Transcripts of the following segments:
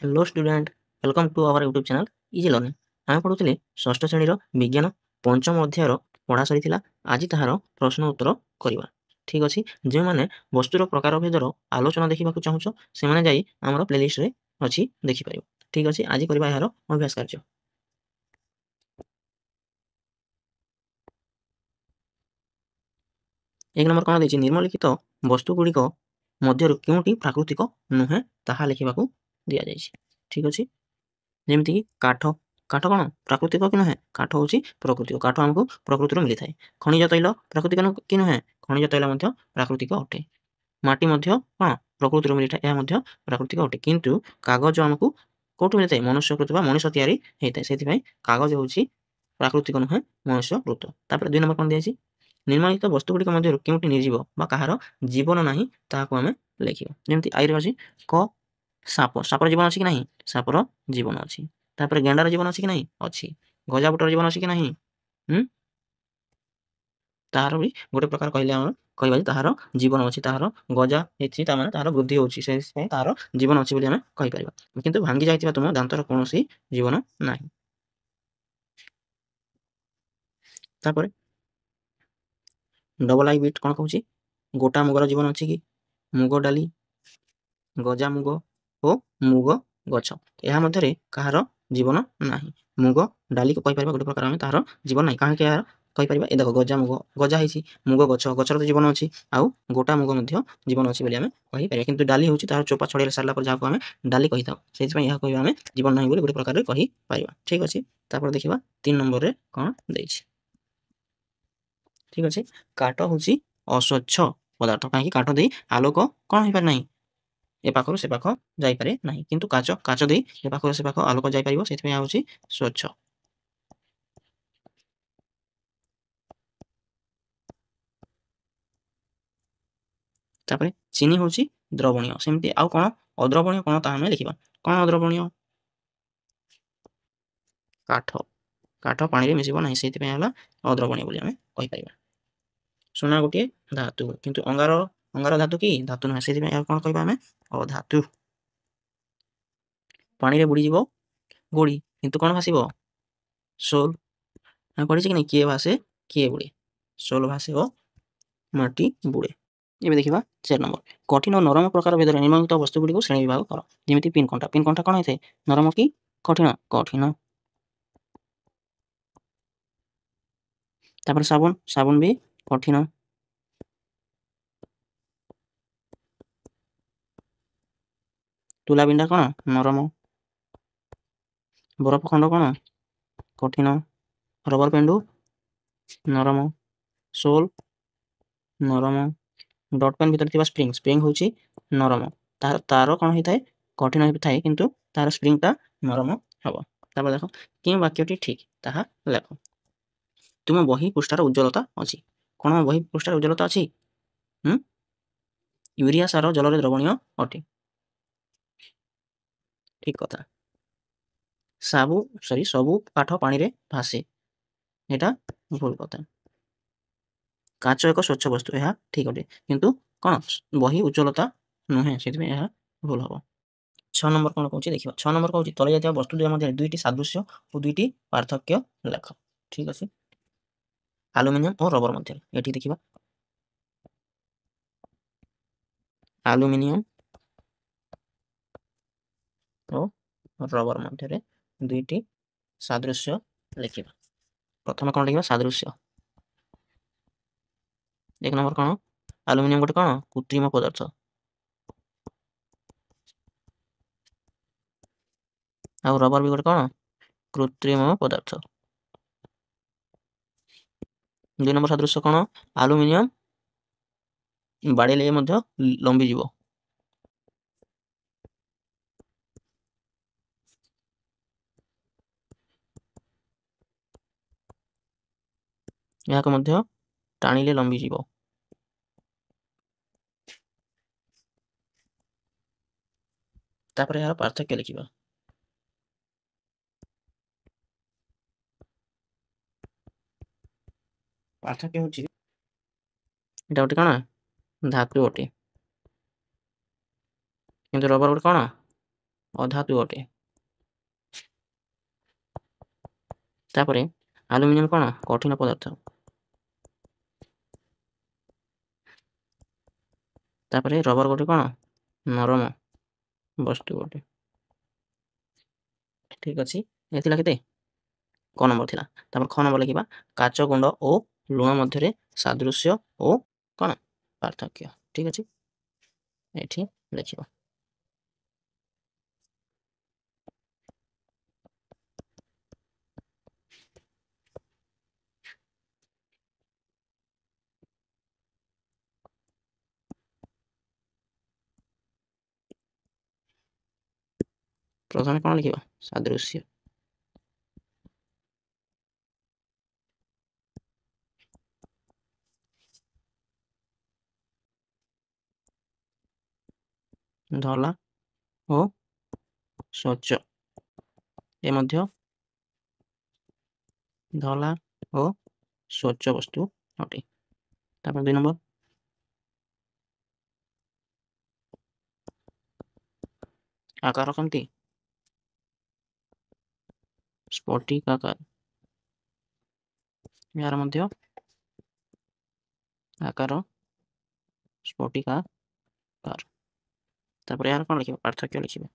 Hello student welcome to our YouTube channel easy learning आम पढ़ुले षष्ठ श्रेणी विज्ञान पंचम अध्यायर पढ़ा सरी आज तार प्रश्न उत्तर करवा ठीक अच्छे जो मैंने वस्तुर प्रकार भेदर आलोचना देखा चाहूँ से आम प्लेलिस्ट रे अच्छी देखिपर ठीक अच्छे आज करवा यार अभ्यास कार्य। एक नंबर कौन देखिए निम्नलिखित वस्तुगुड़िक मध्य क्योंटी प्राकृतिक नुहे ताहा लिखा दि जाए ठीक अच्छे जमीक काठ काठ कौन प्राकृतिक कि नुहे काठ हूँ प्राकृतिक काठ आमको प्रकृति मिली थाए खनिज तैल प्राकृतिक कि नुहे खनिज तैल प्राकृतिक अटे माटी कौन प्रकृति मिली था यह प्राकृतिक अटे किंतु कागज आमको कौटू मिलता है मनुष्यकृत मनुष्य तैयारी होता है से कागज हूँ प्राकृतिक नुहे मनुष्यकृत तापर 2 नंबर कौन दिखाई निम्नलिखित वस्तुगुड़िक मध्य क्योंटी निर्जीव बा कहार जीवन नाही ताहाको आमे लिखिबा जेमति आई रे अछि क साप सापर जीवन अछि कि नाही सापर जीवन अछि तापर गेंडार जीवन अछि कि नाही अछि गजाबुटर जीवन अछि कि नाही ताहार भी गोटे प्रकार कहले हम कहबा जे ताहार जीवन अछि ताहार गजा हेछि ता माने ताहार बुद्धि होछि से ताहार जीवन अछि बोली हमें कहि परिबा किंतु भांगी जाइतिबा तुम दांतर कोनोसी जीवन नाही तापर डबल आई बिट कोन कहउछि गोटा मुगर जीवन अछि कि मुग डाली गजा मुग ओ मुग गछ या मध्यरे कहार जीवन नाही मुग डाली को कहि परिबा गोटे प्रकार हम ताहार जीवन नाही काहे के यार कहि परिबा ए देखो गजा मुग गजा हेछि मुग गछ गछर तो जीवन अछि आउ गोटा मुग मध्य जीवन अछि बोली हमें कहि परिबा किंतु डाली होछि ताहार चोपा छडेला सारला पर जाको हमें डाली कहि थाउ सेति पय यह कहिबा हमें जीवन नाही बोली गोटे प्रकार रे कहि परिबा ठीक अछि तापर देखिबा 3 नंबर रे कोन देछि ठीक अछि काट होछि अस्वच्छ पदार्थ काहे कि काट देई आलोक कोन होई पर नाही ए पाखरु से पाख जाई पारे नाही किंतु काच काच देई ए पाखरु से पाख आलोक जाई परिबो सेति पय होछि स्वच्छ तापर चीनी होछि द्रवणीय सेमति आउ कोन अद्रवणीय कोन ता हमें लिखिबा कोन अद्रवणीय काठ काठ पानी रे मिसिबो नाही सेति पय हला अद्रवणीय बोली हमें कहि परिबा सोना गोटे धातु किंतु अंगार अंगार धातु की धातु न सेति पय कोन कहबा हमें अधातु पानी रे बुडी जीवो गोड़ी किंतु कोन भासिबो सोल हम पढ़ी कि नहीं किए भासे किए बुड़े सोल भासे ओ माटी बुड़े ये देखिबा 4 नंबर कठिन और नरम प्रकार भेदरे निम्नलिखित वस्तुगुड़ी को श्रेणी विभाग कर जेमिति पिन कंटा कोन होइथे नरम की कठिन कठिन तापर साबुन साबुन भी कठिन तुला बिंडा कोन नरम बरफ खंड कोन कठिन रबर पेंडु नरम सोल नरम डॉट पेन भीतर थिबा स्प्रिंग स्प्रिंग होची नरम तार तार कोन होई थाए कठिन होई थाए किंतु तार स्प्रिंग ता नरम हबो तापर देखो कि वाक्यटी ठीक ताहा लेखो तुम बही पृष्ठार उज्जवलता अछि कोन बही पृष्ठार उज्जवलता अछि यूरिया सार जल रे द्रवणीय अटे ठीक कथा सबु काठ पानी रे भासे एटा भूल कथा काच एक स्वच्छ वस्तु यह ठीक अटे किंतु कोन बही उज्जवलता नुहे सेति में यह भूल हबो 6 नंबर कोन कहउछि देखिबा 6 नंबर कहउछि तले जातिया वस्तु दुय मध्ये दुईटी सादृश्य और दुईटी पार्थक्य लेख ठीक अछि एल्युमिनियम और रबर मध्ये एठी देखिबा एल्युमिनियम और रबर मध्ये दुईटी सादृश्य लिखिबा प्रथम कोन लिखिबा सादृश्य एक नंबर कोन एल्युमिनियम गोटे कोन कृत्रिम पदार्थ आ रबर भी गोटे कोन कृत्रिम पदार्थ 2 नंबर सादृश्य कोन एल्युमिनियम बाड़ेले मध्ये लंबी जीवो यहाँ को मध्ये टाणीले लंबी जीवो तापर यार पार्थक्य लिखिबा पार्थक्य होची एटा गोटे कोन धातु अटे किंतु रबर गोटे कोन ଅଧାତୁ ଅଟେ। ତାପରେ ଆଲୁମିନିୟମ କ'ଣ? କଠିନ ପଦାର୍ଥ। ତାପରେ ରବର ଗୋଟେ କ'ଣ? ନରମ ବସ୍ତୁ ଗୋଟେ। ଠିକ୍ ଅଛି। ଏ ଥିଲା କେତେ? କ ନମ୍ବର ଥିଲା। ତାପରେ ଖ ନମ୍ବର ଲେଖିବା କାଚ ଗୁଣ୍ଡ ଓ ଲୁଣ ମଧ୍ୟରେ ସାଦୃଶ୍ୟ ଓ କ'ଣ? ପାର୍ଥକ୍ୟ। ଠିକ୍ ଅଛି। ଏଠି ଲେଖିବ। ପ୍ରଥମେ କ'ଣ ଲେଖିବା? ସାଦୃଶ୍ୟ। ଧଳା ଓ ସ୍ୱଚ୍ଛ। ଏ ମଧ୍ୟ ଧଳା ଓ ସ୍ୱଚ୍ଛ ବସ୍ତୁ ଅଟେ। ତାପରେ 2 ନମ୍ବର ଆକାର କେମିତି? ସ୍ଫଟିକାକାର। ଏହାର ମଧ୍ୟ ଆକାର ସ୍ଫଟିକାକାର। ତାପରେ ଏହାର କ'ଣ ଲେଖିବା? ପାର୍ଥକ୍ୟ ଲେଖିବା।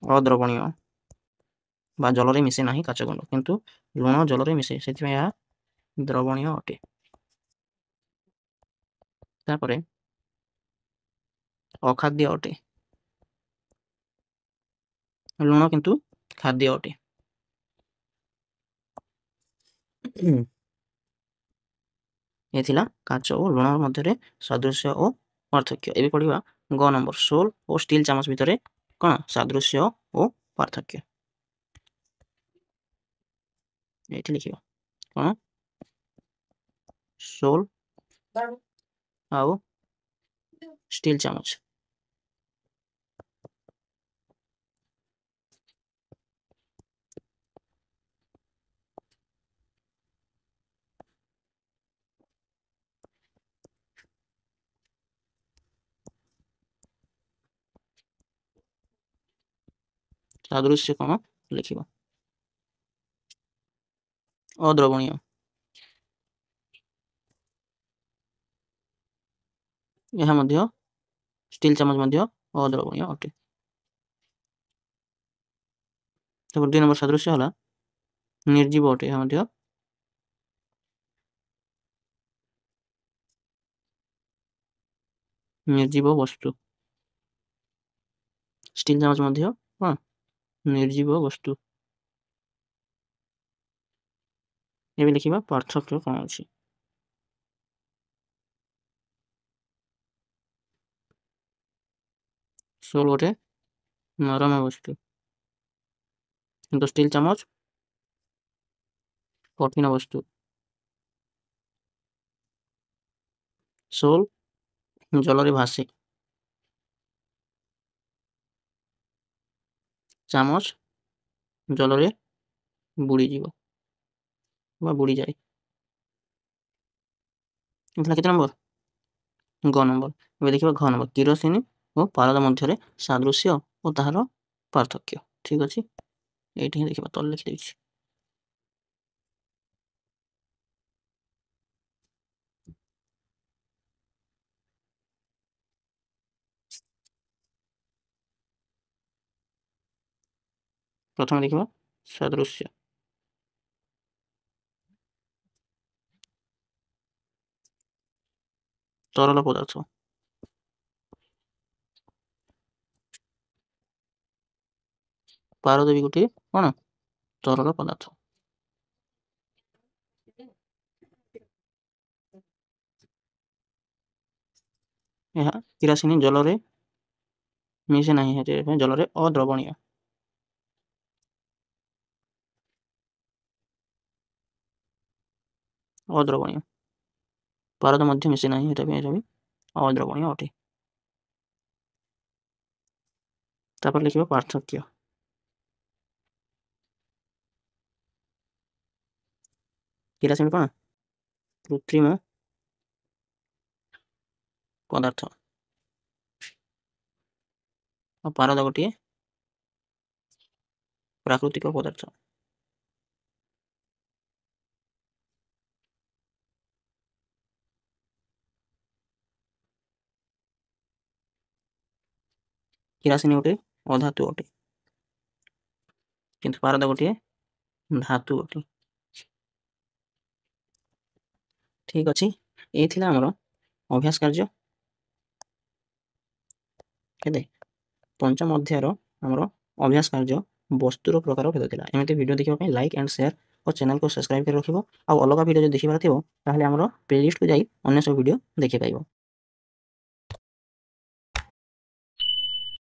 ଅଦ୍ରବଣୀୟ ବା ଜଳରେ ମିଶେ ନାହିଁ କାଚଗୁଣ୍ଡ, କିନ୍ତୁ ଲୁଣ ଜଳରେ ମିଶେ, ସେଥିପାଇଁ ଏହା ଦ୍ରବଣୀୟ ଅଟେ। ତାପରେ ଅଖାଦ୍ୟ ଅଟେ। ଲୁଣ କିନ୍ତୁ ଖାଦ୍ୟ ଅଟେ। ଏ ଥିଲା କାଚ ଓ ଲୁଣ ମଧ୍ୟରେ ସାଦୃଶ୍ୟ ଓ ପାର୍ଥକ୍ୟ। ଏବେ ପଢ଼ିବା ଗ ନମ୍ବର ସୋଲ ଓ ଷ୍ଟିଲ ଚାମଚ ଭିତରେ କ'ଣ? ସାଦୃଶ୍ୟ ଓ ପାର୍ଥକ୍ୟ। ଏଇଠି ଲେଖିବା କ'ଣ? ସୋଲ ଆଉ ଷ୍ଟିଲ ଚାମଚ। ସାଦୃଶ୍ୟ କ'ଣ ଲେଖିବା? ଅଦ୍ରବଣୀୟ। ଏହା ମଧ୍ୟ ଷ୍ଟିଲ ଚାମଚ ମଧ୍ୟ ଅଦ୍ରବଣୀୟ ଅଟେ। ତାପରେ 2 ନମ୍ବର ସାଦୃଶ୍ୟ ହେଲା ନିର୍ଜୀବ ଅଟେ। ଏହା ମଧ୍ୟ ନିର୍ଜୀବ ବସ୍ତୁ। ଷ୍ଟିଲ ଚାମଚ ମଧ୍ୟ କ'ଣ? ନିର୍ଜୀବ ବସ୍ତୁ। ଏବେ ଲେଖିବା ପାର୍ଥକ୍ୟ କ'ଣ ଅଛି? ସୋଲ ଗୋଟେ ନରମ ବସ୍ତୁ, କିନ୍ତୁ ଷ୍ଟିଲ ଚାମଚ କଠିନ ବସ୍ତୁ। ସୋଲ ଜଳରେ ଭାସେ, ଚାମଚ ଜଳରେ ବୁଡ଼ିଯିବ ବା ବୁଡ଼ିଯାଏ। ଏଥିଲା କେତେ ନମ୍ବର? ଗ ନମ୍ବର। ଏବେ ଦେଖିବା ଘ ନମ୍ବର କିରୋସିନି ଓ ପାରଦ ମଧ୍ୟରେ ସାଦୃଶ୍ୟ ଓ ତାହାର ପାର୍ଥକ୍ୟ। ଠିକ୍ ଅଛି। ଏଇଠି ହିଁ ଦେଖିବା, ତଳେ ଲେଖିଦେଇଛି। ପ୍ରଥମେ ଦେଖିବା ସାଦୃଶ୍ୟ। ତରଳ ପଦାର୍ଥ। ପାରଦ ବି ଗୋଟିଏ କ'ଣ? ତରଳ ପଦାର୍ଥ। ଏହା କିରାସିନି ଜଳରେ ମିଶେ ନାହିଁ, ସେଥିପାଇଁ ଜଳରେ ଅଦ୍ରବଣୀୟ। ଅଦ୍ରବଣୀୟ। ପାରଦ ମଧ୍ୟ ମିଶେ ନାହିଁ, ଏଟା ବି ଅଦ୍ରବଣୀୟ ଅଟେ। ତାପରେ ଲେଖିବା ପାର୍ଥକ୍ୟ। କିରାସିନି କ'ଣ? କୃତ୍ରିମ ପଦାର୍ଥ। ଆଉ ପାରଦ ଗୋଟିଏ ପ୍ରାକୃତିକ ପଦାର୍ଥ। କିରାସିନି ଗୋଟିଏ ଅଧାତୁ ଅଟେ, କିନ୍ତୁ ପାରଦ ଗୋଟିଏ ଧାତୁ ଅଟେ। ଠିକ୍ ଅଛି, ଏଇ ଥିଲା ଆମର ଅଭ୍ୟାସ କାର୍ଯ୍ୟ କେତେ ପଞ୍ଚମ ଅଧ୍ୟାୟର ଆମର ଅଭ୍ୟାସ କାର୍ଯ୍ୟ ବସ୍ତୁର ପ୍ରକାର ଭେଦ ଥିଲା। ଏମିତି ଭିଡ଼ିଓ ଦେଖିବା ପାଇଁ ଲାଇକ୍ ଆଣ୍ଡ ସେୟାର ଓ ଚ୍ୟାନେଲକୁ ସବସ୍କ୍ରାଇବ୍ କରି ରଖିବ। ଆଉ ଅଲଗା ଭିଡ଼ିଓ ଯଦି ଦେଖିବାର ଥିବ ତାହେଲେ ଆମର ପ୍ଲେଲିଷ୍ଟକୁ ଯାଇ ଅନ୍ୟ ସବୁ ଭିଡ଼ିଓ ଦେଖିପାରିବ।